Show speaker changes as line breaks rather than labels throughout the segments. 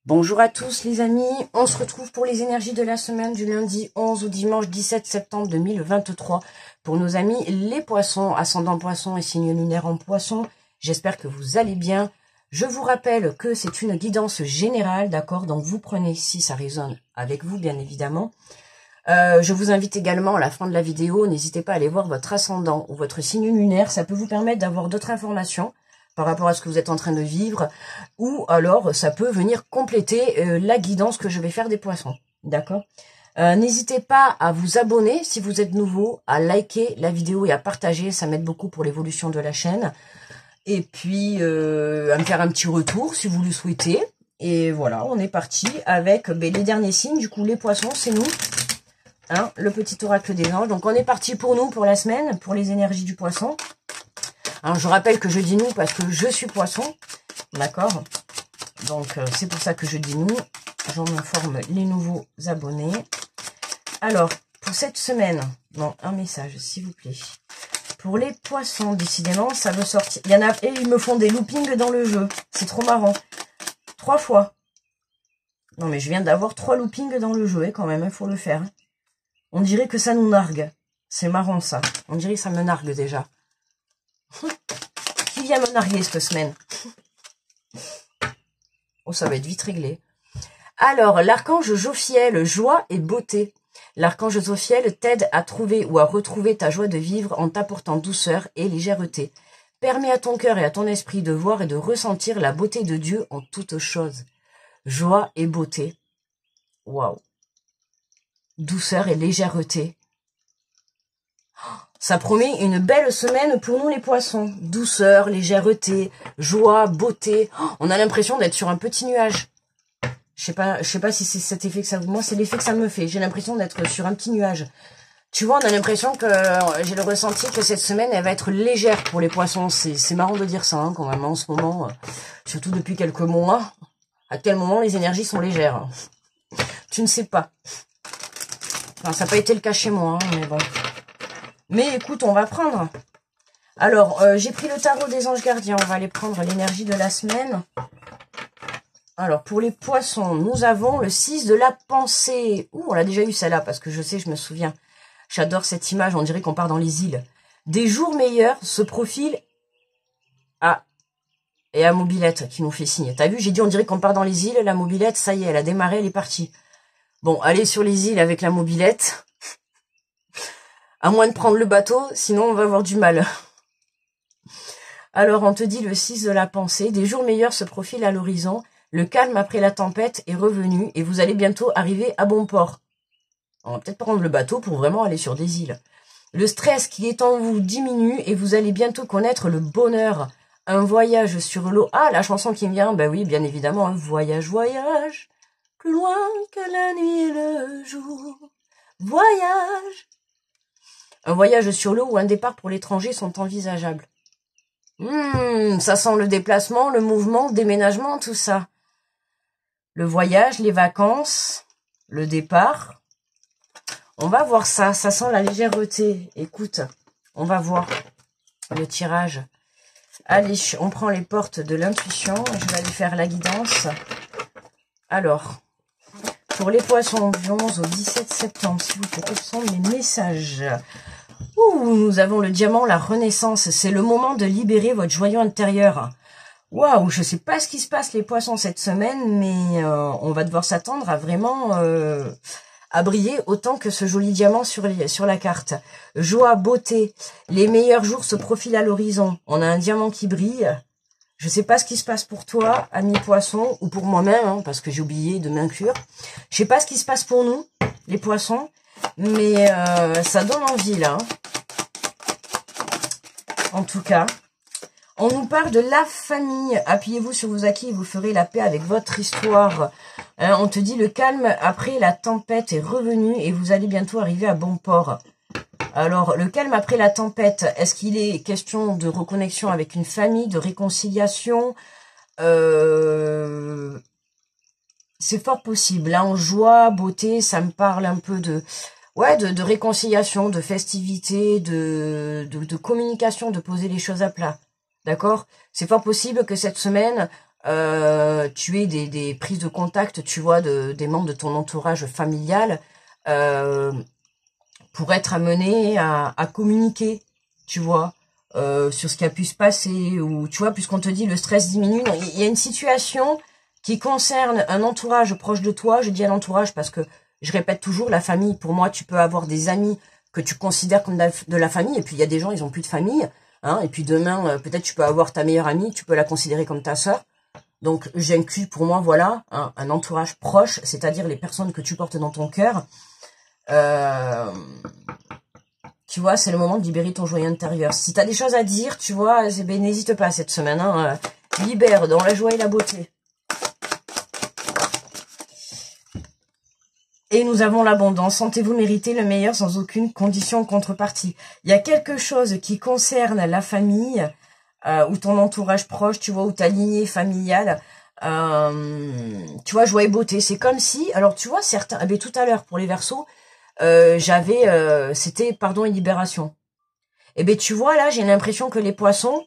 Bonjour à tous les amis, on se retrouve pour les énergies de la semaine du lundi 11 au dimanche 17 septembre 2023 pour nos amis les poissons, ascendant poisson et signe lunaire en poisson. J'espère que vous allez bien. Je vous rappelle que c'est une guidance générale, d'accord, donc vous prenez si ça résonne avec vous bien évidemment. Je vous invite également à la fin de la vidéo, n'hésitez pas à aller voir votre ascendant ou votre signe lunaire, ça peut vous permettre d'avoir d'autres informations par rapport à ce que vous êtes en train de vivre, ou alors ça peut venir compléter la guidance que je vais faire des poissons, d'accord. N'hésitez pas à vous abonner si vous êtes nouveau, à liker la vidéo et à partager, ça m'aide beaucoup pour l'évolution de la chaîne, et puis à me faire un petit retour si vous le souhaitez, et voilà, on est parti avec les derniers signes, du coup les poissons c'est nous, hein, le petit oracle des anges, donc on est parti pour nous pour la semaine, pour les énergies du poisson. Alors, je rappelle que je dis nous parce que je suis poisson, d'accord. Donc, c'est pour ça que je dis nous. J'en informe les nouveaux abonnés. Alors, pour cette semaine, non, un message, s'il vous plaît. Pour les poissons, décidément, ça veut sortir. Il y en a, et ils me font des loopings dans le jeu. C'est trop marrant. 3 fois. Non, mais je viens d'avoir 3 loopings dans le jeu, quand même, il faut le faire. On dirait que ça nous nargue. C'est marrant, ça. On dirait que ça me nargue déjà. Qui vient me narguer cette semaine? Oh, ça va être vite réglé. Alors, l'archange Jophiel, joie et beauté. L'archange Jophiel t'aide à trouver ou à retrouver ta joie de vivre en t'apportant douceur et légèreté. Permets à ton cœur et à ton esprit de voir et de ressentir la beauté de Dieu en toutes choses. Joie et beauté. Waouh. Douceur et légèreté. Ça promet une belle semaine pour nous les poissons. Douceur, légèreté, joie, beauté. Oh, on a l'impression d'être sur un petit nuage. Je sais pas si c'est cet effet que ça... Moi, c'est l'effet que ça me fait. J'ai l'impression d'être sur un petit nuage. Tu vois, on a l'impression que... J'ai le ressenti que cette semaine, elle va être légère pour les poissons. C'est marrant de dire ça, hein, quand même, en ce moment. Surtout depuis quelques mois. À quel moment les énergies sont légères? Tu ne sais pas. Enfin, ça n'a pas été le cas chez moi, hein, mais bon... Mais écoute, on va prendre. Alors, j'ai pris le tarot des anges gardiens. On va aller prendre l'énergie de la semaine. Alors, pour les poissons, nous avons le 6 de la pensée. Ouh, on l'a déjà eu celle-là, parce que je sais, je me souviens. J'adore cette image, on dirait qu'on part dans les îles. Des jours meilleurs se profilent. Ah, et à mobilette qui nous fait signe. T'as vu, j'ai dit on dirait qu'on part dans les îles. La mobilette, ça y est, elle a démarré, elle est partie. Bon, allez sur les îles avec la mobilette. À moins de prendre le bateau, sinon on va avoir du mal. Alors on te dit le 6 de la pensée, des jours meilleurs se profilent à l'horizon, le calme après la tempête est revenu et vous allez bientôt arriver à bon port. On va peut-être prendre le bateau pour vraiment aller sur des îles. Le stress qui est en vous diminue et vous allez bientôt connaître le bonheur. Un voyage sur l'eau. Ah, la chanson qui me vient, ben oui, bien évidemment, un voyage, voyage, plus loin que la nuit et le jour. Voyage. Un voyage sur l'eau ou un départ pour l'étranger sont envisageables. Ça sent le déplacement, le mouvement, le déménagement, tout ça. Le voyage, les vacances, le départ. On va voir ça, ça sent la légèreté. Écoute, on va voir le tirage. Allez, on prend les portes de l'intuition. Je vais aller faire la guidance. Alors, pour les poissons du 11 au 17 septembre, s'il vous plaît, quels sont mes messages? Ouh, nous avons le diamant, la renaissance. C'est le moment de libérer votre joyau intérieur. Waouh, je sais pas ce qui se passe les poissons cette semaine, mais on va devoir s'attendre à vraiment à briller autant que ce joli diamant sur la carte. Joie, beauté, les meilleurs jours se profilent à l'horizon. On a un diamant qui brille. Je sais pas ce qui se passe pour toi, ami poisson, ou pour moi-même, hein, parce que j'ai oublié de m'inclure. Je sais pas ce qui se passe pour nous, les poissons, mais ça donne envie, là. Hein. En tout cas, on nous parle de la famille. Appuyez-vous sur vos acquis et vous ferez la paix avec votre histoire. Hein, on te dit le calme après la tempête est revenu et vous allez bientôt arriver à bon port. Alors, le calme après la tempête, est-ce qu'il est question de reconnexion avec une famille, de réconciliation? C'est fort possible. Là, en joie, beauté, ça me parle un peu de... Ouais, de réconciliation, de festivité, de communication, de poser les choses à plat. D'accord? C'est fort possible que cette semaine, tu aies des prises de contact, tu vois, des membres de ton entourage familial, pour être amené à communiquer, tu vois, sur ce qui a pu se passer, ou tu vois, puisqu'on te dit le stress diminue. Il y a une situation qui concerne un entourage proche de toi. Je dis un entourage parce que, je répète toujours, la famille, pour moi, tu peux avoir des amis que tu considères comme de la famille, et puis il y a des gens, ils ont plus de famille, hein, et puis demain, peut-être tu peux avoir ta meilleure amie, tu peux la considérer comme ta sœur. Donc j'inclus pour moi, voilà, un entourage proche, c'est-à-dire les personnes que tu portes dans ton cœur. Tu vois, c'est le moment de libérer ton joyau intérieur. Si tu as des choses à dire, tu vois, ben, n'hésite pas cette semaine. Hein, libère dans la joie et la beauté. Et nous avons l'abondance. Sentez-vous mériter le meilleur sans aucune condition ou contrepartie. Il y a quelque chose qui concerne la famille, ou ton entourage proche, tu vois, ou ta lignée familiale. Tu vois, joie et beauté. C'est comme si, alors tu vois, certains, eh bien, tout à l'heure pour les Verseaux, c'était pardon et libération. Et ben tu vois là, j'ai l'impression que les Poissons,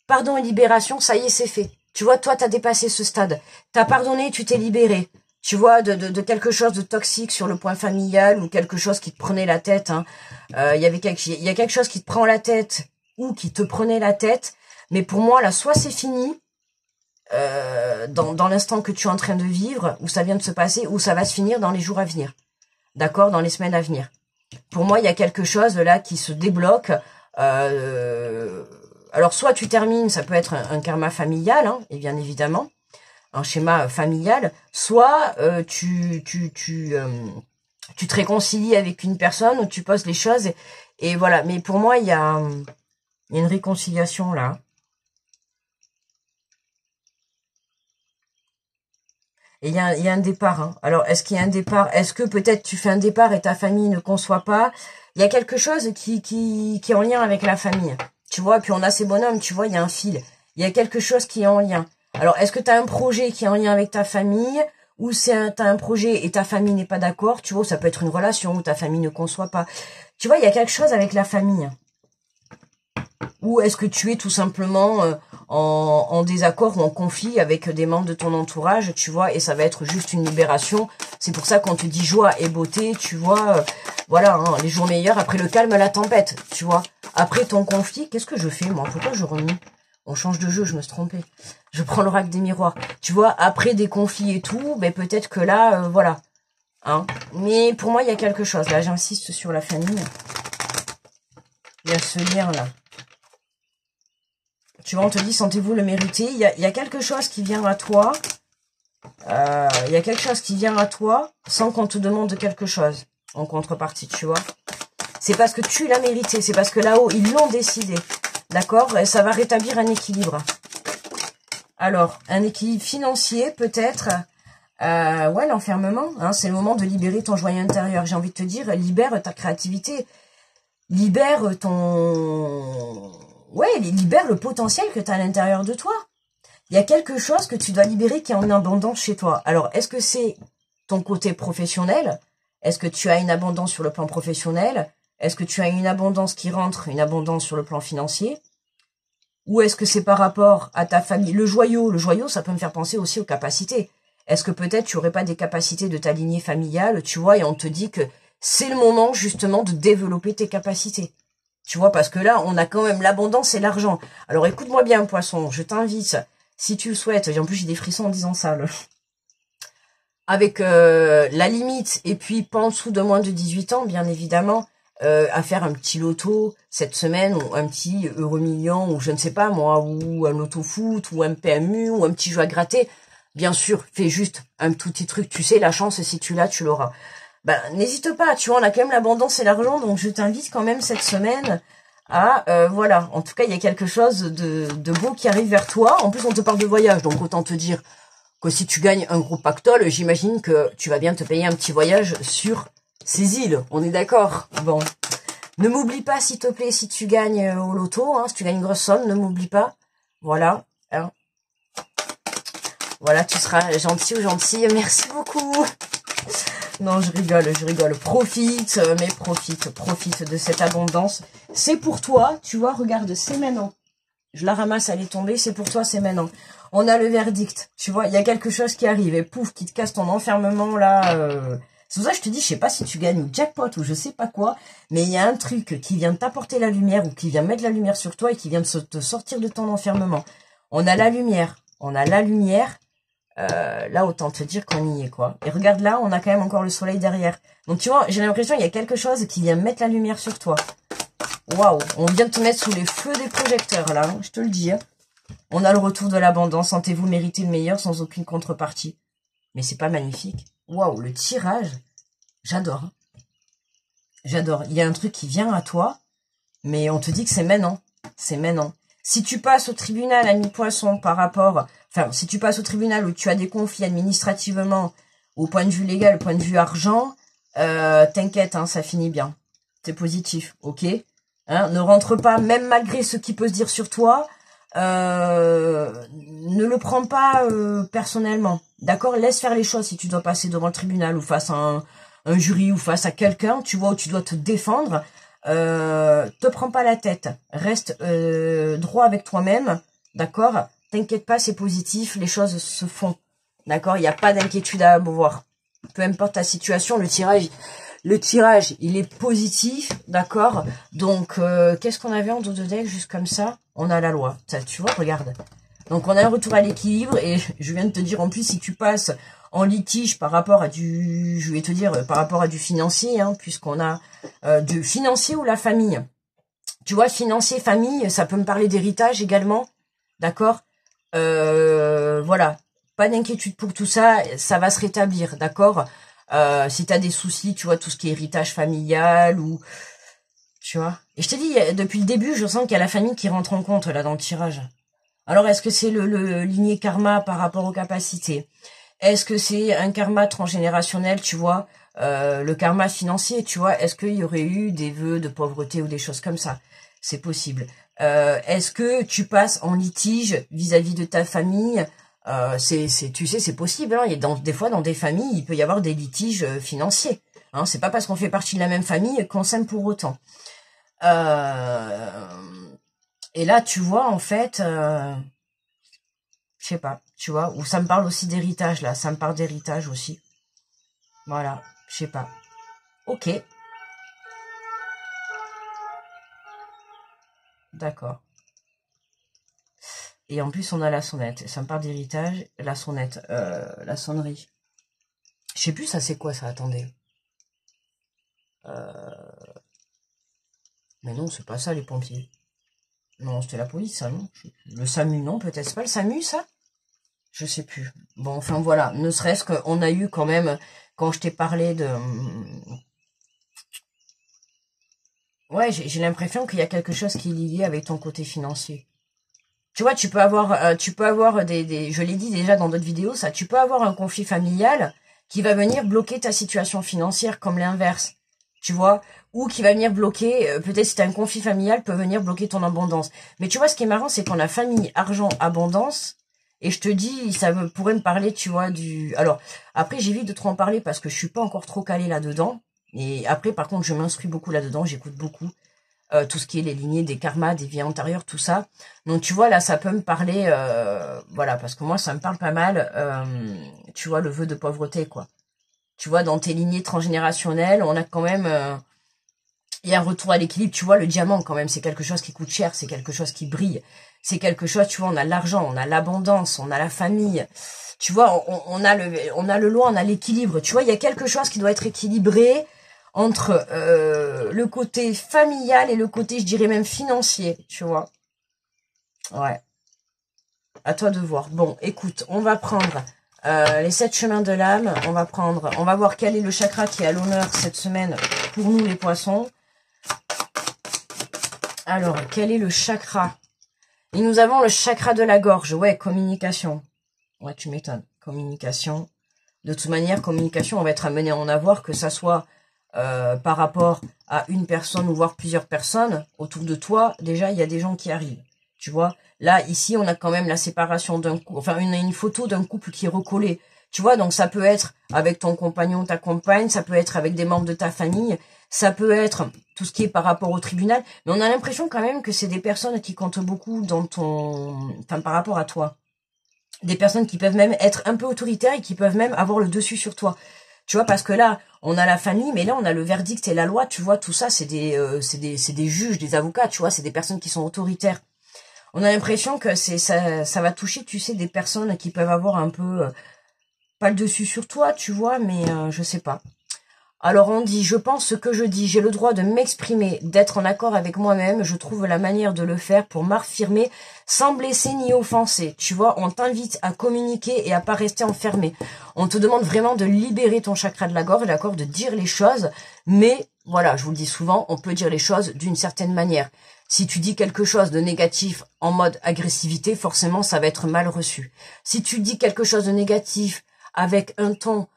pardon et libération, ça y est, c'est fait. Tu vois, toi, t'as dépassé ce stade. T'as pardonné, tu t'es libéré. Tu vois, de quelque chose de toxique sur le point familial ou quelque chose qui te prenait la tête. Hein. Il y a quelque chose qui te prend la tête ou qui te prenait la tête. Mais pour moi, là, soit c'est fini dans l'instant que tu es en train de vivre, où ça vient de se passer, ou ça va se finir dans les jours à venir. D'accord, dans les semaines à venir. Pour moi, il y a quelque chose là qui se débloque. Alors, soit tu termines, ça peut être un karma familial, hein, et bien évidemment, un schéma familial. Soit tu te réconcilies avec une personne, où tu poses les choses, et voilà. Mais pour moi, il y a une réconciliation là. Et il y a un départ. Hein. Alors, est-ce qu'il y a un départ? Est-ce que peut-être tu fais un départ et ta famille ne conçoit pas? Il y a quelque chose qui est en lien avec la famille. Tu vois, puis on a ces bonhommes, tu vois, il y a un fil. Il y a quelque chose qui est en lien. Alors, est-ce que tu as un projet qui est en lien avec ta famille? Ou tu as un projet et ta famille n'est pas d'accord? Tu vois, ça peut être une relation où ta famille ne conçoit pas. Tu vois, il y a quelque chose avec la famille. Ou est-ce que tu es tout simplement en désaccord ou en conflit avec des membres de ton entourage, tu vois, et ça va être juste une libération. C'est pour ça qu'on te dit joie et beauté, tu vois, voilà, hein, les jours meilleurs, après le calme, la tempête, tu vois. Après ton conflit, qu'est-ce que je fais, moi? Pourquoi je remets? On change de jeu, je me suis trompée. Je prends l'oracle des miroirs. Tu vois, après des conflits et tout, ben peut-être que là, voilà. Hein. Mais pour moi, il y a quelque chose. Là, j'insiste sur la famille. Il y a ce lien-là. Tu vois, on te dit, sentez-vous le mériter. Il y a quelque chose qui vient à toi. Il y a quelque chose qui vient à toi sans qu'on te demande quelque chose en contrepartie, tu vois. C'est parce que tu l'as mérité. C'est parce que là-haut, ils l'ont décidé. D'accord? Et ça va rétablir un équilibre. Alors, un équilibre financier, peut-être. Ouais, l'enfermement. Hein, c'est le moment de libérer ton joyau intérieur. J'ai envie de te dire, libère ta créativité. Libère ton... Ouais, libère le potentiel que tu as à l'intérieur de toi. Il y a quelque chose que tu dois libérer qui est en abondance chez toi. Alors, est-ce que c'est ton côté professionnel? Est-ce que tu as une abondance sur le plan professionnel? Est-ce que tu as une abondance qui rentre, une abondance sur le plan financier? Ou est-ce que c'est par rapport à ta famille? Le joyau, ça peut me faire penser aussi aux capacités. Est-ce que peut-être tu n'aurais pas des capacités de ta lignée familiale, tu vois, et on te dit que c'est le moment justement de développer tes capacités. Tu vois, parce que là, on a quand même l'abondance et l'argent. Alors écoute-moi bien, poisson, je t'invite, si tu le souhaites, et en plus j'ai des frissons en disant ça, avec la limite, et puis pas en dessous de moins de 18 ans, bien évidemment, à faire un petit loto cette semaine, ou un petit euro-million, ou je ne sais pas moi, ou un loto-foot, ou un PMU, ou un petit jeu à gratter. Bien sûr, fais juste un tout petit truc, tu sais, la chance, si tu l'as, tu l'auras. Ben, n'hésite pas, tu vois, on a quand même l'abondance et l'argent, donc je t'invite quand même cette semaine à, voilà, en tout cas, il y a quelque chose de beau qui arrive vers toi. En plus, on te parle de voyage, donc autant te dire que si tu gagnes un gros pactole, j'imagine que tu vas bien te payer un petit voyage sur ces îles, on est d'accord? Bon, ne m'oublie pas, s'il te plaît, si tu gagnes au loto, hein, si tu gagnes une grosse somme, ne m'oublie pas, voilà, hein. Voilà, tu seras gentil ou gentille, merci beaucoup. Non, je rigole. Profite, mais profite de cette abondance. C'est pour toi, tu vois, regarde, c'est maintenant. Je la ramasse, elle est tombée, c'est pour toi, c'est maintenant. On a le verdict, tu vois, il y a quelque chose qui arrive, et pouf, qui te casse ton enfermement, là. C'est pour ça que je te dis, je sais pas si tu gagnes au jackpot ou je sais pas quoi, mais il y a un truc qui vient t'apporter la lumière, ou qui vient mettre la lumière sur toi, et qui vient te sortir de ton enfermement. On a la lumière, là, autant te dire qu'on y est, quoi. Et regarde là, on a quand même encore le soleil derrière. Donc, tu vois, j'ai l'impression qu'il y a quelque chose qui vient mettre la lumière sur toi. Waouh, on vient de te mettre sous les feux des projecteurs, là, hein, je te le dis. Hein. On a le retour de l'abondance. Sentez-vous mériter le meilleur sans aucune contrepartie. Mais c'est pas magnifique. Waouh, le tirage, j'adore. Hein. J'adore. Il y a un truc qui vient à toi, mais on te dit que c'est maintenant. C'est maintenant. Si tu passes au tribunal, ami poisson, par rapport... Enfin, si tu passes au tribunal où tu as des conflits administrativement, au point de vue légal, au point de vue argent, t'inquiète, hein, ça finit bien. C'est positif, ok, hein, ne rentre pas, même malgré ce qui peut se dire sur toi, ne le prends pas personnellement, d'accord? Laisse faire les choses si tu dois passer devant le tribunal ou face à un jury ou face à quelqu'un, tu vois, où tu dois te défendre. Te prends pas la tête, reste droit avec toi-même, d'accord? T'inquiète pas, c'est positif, les choses se font, d'accord? Il n'y a pas d'inquiétude à avoir. Peu importe ta situation, le tirage, il est positif, d'accord? Donc, qu'est-ce qu'on avait en dos de deck, juste comme ça? On a la loi, ça, tu vois, regarde. Donc, on a un retour à l'équilibre, et je viens de te dire, en plus, si tu passes en litige par rapport à du, je vais te dire, par rapport à du financier, hein, puisqu'on a du financier ou la famille. Tu vois, financier, famille, ça peut me parler d'héritage également, d'accord? Voilà, pas d'inquiétude pour tout ça, ça va se rétablir, d'accord? Si tu as des soucis, tu vois, tout ce qui est héritage familial ou... Tu vois? Et je te dis, depuis le début, je sens qu'il y a la famille qui rentre en compte, là, dans le tirage. Alors, est-ce que c'est le ligné karma par rapport aux capacités? Est-ce que c'est un karma transgénérationnel, tu vois? Le karma financier, tu vois? Est-ce qu'il y aurait eu des vœux de pauvreté ou des choses comme ça? C'est possible. Est-ce que tu passes en litige vis-à-vis de ta famille? Tu sais, c'est possible. Hein. Et des fois, dans des familles, il peut y avoir des litiges financiers. Hein. C'est pas parce qu'on fait partie de la même famille qu'on s'aime pour autant. Et là, tu vois, en fait, je sais pas, tu vois, ou ça me parle aussi d'héritage, là. Ça me parle d'héritage aussi. Voilà, je sais pas. Ok. D'accord. Et en plus, on a la sonnette. Ça me parle d'héritage. La sonnette. La sonnerie. Je sais plus, ça c'est quoi ça, attendez. Mais non, c'est pas ça, les pompiers. Non, c'était la police, ça, non? Le SAMU, non, peut-être. C'est pas le SAMU, ça? Je sais plus. Bon, enfin, voilà. Ne serait-ce qu'on a eu quand même, quand je t'ai parlé de... Ouais, j'ai l'impression qu'il y a quelque chose qui est lié avec ton côté financier. Tu vois, tu peux avoir des je l'ai dit déjà dans d'autres vidéos, ça, tu peux avoir un conflit familial qui va venir bloquer ta situation financière comme l'inverse, tu vois, ou qui va venir bloquer, peut-être si tu as un conflit familial, peut venir bloquer ton abondance. Mais tu vois, ce qui est marrant, c'est qu'on a famille, argent, abondance, et je te dis, ça pourrait me parler, tu vois, du... Alors, après, j'évite de trop en parler parce que je suis pas encore trop calée là-dedans, et après, par contre, je m'instruis beaucoup là-dedans, j'écoute beaucoup. Tout ce qui est les lignées des karmas, des vies antérieures, tout ça. Donc tu vois, là, ça peut me parler, voilà, parce que moi, ça me parle pas mal, tu vois, le vœu de pauvreté, quoi. Tu vois, dans tes lignées transgénérationnelles, on a quand même, il y a un retour à l'équilibre, tu vois, le diamant, quand même, c'est quelque chose qui coûte cher, c'est quelque chose qui brille, c'est quelque chose, tu vois, on a l'argent, on a l'abondance, on a la famille, tu vois, on a le loin, on a l'équilibre, tu vois, il y a quelque chose qui doit être équilibré, entre le côté familial et le côté, je dirais même financier, tu vois. Ouais. À toi de voir. Bon, écoute, on va prendre les 7 chemins de l'âme. On va voir quel est le chakra qui est à l'honneur cette semaine pour nous les poissons. Alors, quel est le chakra? Et nous avons le chakra de la gorge. Ouais, communication. Ouais, tu m'étonnes. Communication. De toute manière, communication, on va être amené à en avoir, que ça soit par rapport à une personne ou voire plusieurs personnes autour de toi. Déjà, il y a des gens qui arrivent. Tu vois, là, ici, on a quand même la séparation d'un couple. Enfin, on a une photo d'un couple qui est recollé. Tu vois, donc ça peut être avec ton compagnon, ta compagne, ça peut être avec des membres de ta famille. ça peut être tout ce qui est par rapport au tribunal, mais on a l'impression quand même que c'est des personnes qui comptent beaucoup dans par rapport à toi. Des personnes qui peuvent même être un peu autoritaires et qui peuvent même avoir le dessus sur toi. Tu vois, parce que là, on a la famille, mais là, on a le verdict et la loi, tu vois, tout ça, c'est des juges, des avocats, tu vois, c'est des personnes qui sont autoritaires. On a l'impression que ça va toucher, tu sais, des personnes qui peuvent avoir un peu, pas le dessus sur toi, tu vois, mais je sais pas. Alors on dit, je pense ce que je dis, j'ai le droit de m'exprimer, d'être en accord avec moi-même, je trouve la manière de le faire pour m'affirmer sans blesser ni offenser. Tu vois, on t'invite à communiquer et à pas rester enfermé. On te demande vraiment de libérer ton chakra de la gorge, d'accord, de dire les choses, mais voilà, je vous le dis souvent, on peut dire les choses d'une certaine manière. Si tu dis quelque chose de négatif en mode agressivité, forcément ça va être mal reçu. Si tu dis quelque chose de négatif avec un ton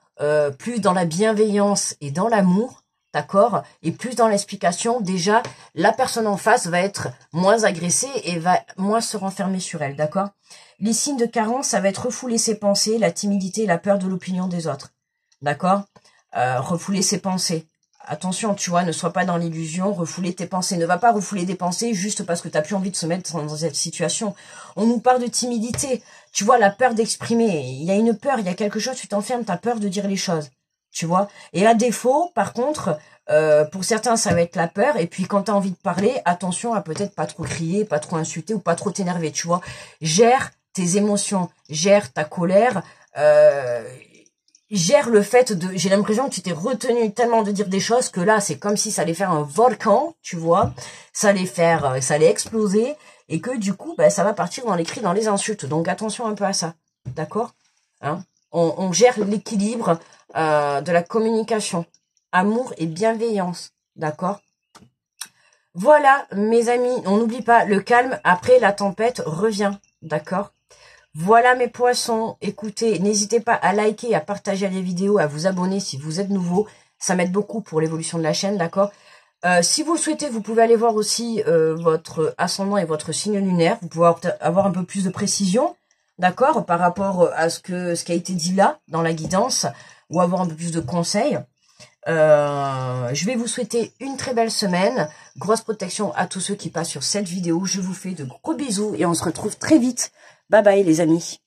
plus dans la bienveillance et dans l'amour, d'accord, et plus dans l'explication, déjà, la personne en face va être moins agressée et va moins se renfermer sur elle, d'accord. Les signes de carence, ça va être refouler ses pensées, la timidité et la peur de l'opinion des autres, d'accord. Refouler ses pensées. Attention, tu vois, ne sois pas dans l'illusion, refouler tes pensées. Ne va pas refouler des pensées juste parce que tu n'as plus envie de se mettre dans cette situation. On nous parle de timidité. Tu vois, la peur d'exprimer. Il y a une peur, il y a quelque chose, tu t'enfermes, tu as peur de dire les choses. Tu vois. Et à défaut, par contre, pour certains, ça va être la peur. Et puis, quand tu as envie de parler, attention à peut-être pas trop crier, pas trop insulter ou pas trop t'énerver, tu vois. Gère tes émotions, gère ta colère, gère le fait de... J'ai l'impression que tu t'es retenu tellement de dire des choses que là, c'est comme si ça allait faire un volcan, tu vois. Ça allait exploser et que du coup, bah, ça va partir dans les cris, dans les insultes. Donc attention un peu à ça, d'accord, hein. On gère l'équilibre de la communication. Amour et bienveillance, d'accord. Voilà, mes amis, on n'oublie pas, le calme après la tempête revient, d'accord. Voilà mes poissons, écoutez, n'hésitez pas à liker, à partager les vidéos, à vous abonner si vous êtes nouveau. Ça m'aide beaucoup pour l'évolution de la chaîne, d'accord. Si vous le souhaitez, vous pouvez aller voir aussi votre ascendant et votre signe lunaire. Vous pouvez avoir un peu plus de précision, d'accord, par rapport à ce qui a été dit là, dans la guidance, ou avoir un peu plus de conseils. Je vais vous souhaiter une très belle semaine. Grosse protection à tous ceux qui passent sur cette vidéo. Je vous fais de gros bisous et on se retrouve très vite. Bye bye les amis.